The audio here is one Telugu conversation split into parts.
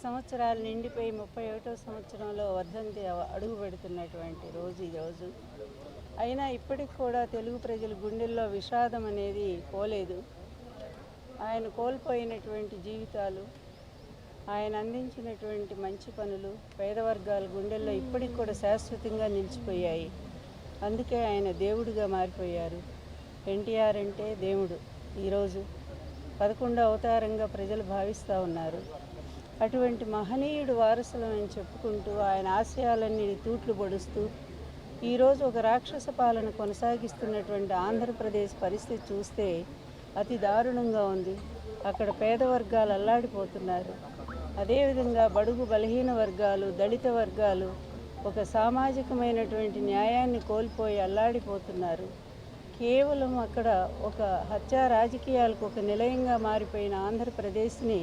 సంవత్సరాలు నిండిపోయి 31వ సంవత్సరంలో వర్ధంతి అడుగు పెడుతున్నటువంటి రోజు ఈ రోజు. అయినా ఇప్పటికి కూడా తెలుగు ప్రజల గుండెల్లో విషాదం అనేది పోలేదు. ఆయన కోల్పోయినటువంటి జీవితాలు, ఆయన అందించినటువంటి మంచి పనులు పేదవర్గాల గుండెల్లో ఇప్పటికి కూడా శాశ్వతంగా నిలిచిపోయాయి. అందుకే ఆయన దేవుడిగా మారిపోయారు. ఎన్టీఆర్ అంటే దేవుడు. ఈరోజు 11వ అవతారంగా ప్రజలు భావిస్తూ ఉన్నారు. అటువంటి మహనీయుడు వారసులం అని చెప్పుకుంటూ ఆయన ఆశయాలన్నీ తూట్లు పొడుస్తూ ఈరోజు ఒక రాక్షస పాలన కొనసాగిస్తున్నటువంటి ఆంధ్రప్రదేశ్ పరిస్థితి చూస్తే అతి దారుణంగా ఉంది. అక్కడ పేద వర్గాలు అల్లాడిపోతున్నారు. అదేవిధంగా బడుగు బలహీన వర్గాలు, దళిత వర్గాలు ఒక సామాజికమైనటువంటి న్యాయాన్ని కోల్పోయి అల్లాడిపోతున్నారు. కేవలం అక్కడ ఒక హత్యా రాజకీయాలకు ఒక నిలయంగా మారిపోయిన ఆంధ్రప్రదేశ్ని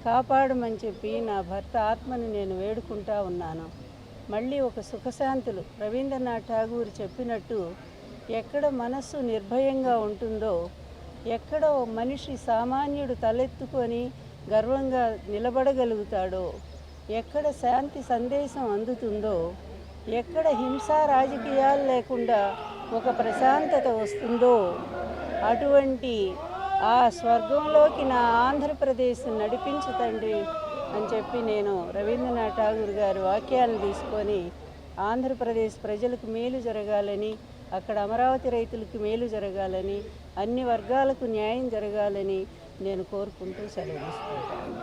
కాపాడమని చెప్పి నా భర్త ఆత్మని నేను వేడుకుంటా ఉన్నాను. మళ్ళీ ఒక సుఖశాంతులు రవీంద్రనాథ్ ఠాగూర్ చెప్పినట్టు ఎక్కడ మనస్సు నిర్భయంగా ఉంటుందో, ఎక్కడ మనిషి సామాన్యుడు తలెత్తుకొని గర్వంగా నిలబడగలుగుతాడో, ఎక్కడ శాంతి సందేశం అందుతుందో, ఎక్కడ హింసా రాజకీయాలు లేకుండా ఒక ప్రశాంతత వస్తుందో అటువంటి ఆ స్వర్గంలోకి నా ఆంధ్రప్రదేశ్ నడిపించు తండ్రి అని చెప్పి నేను రవీంద్రనాథ్ ఠాగూర్ గారి వాక్యాలను తీసుకొని ఆంధ్రప్రదేశ్ ప్రజలకు మేలు జరగాలని, అక్కడ అమరావతి రైతులకు మేలు జరగాలని, అన్ని వర్గాలకు న్యాయం జరగాలని నేను కోరుకుంటూ సెలవు తీసుకుంటాను.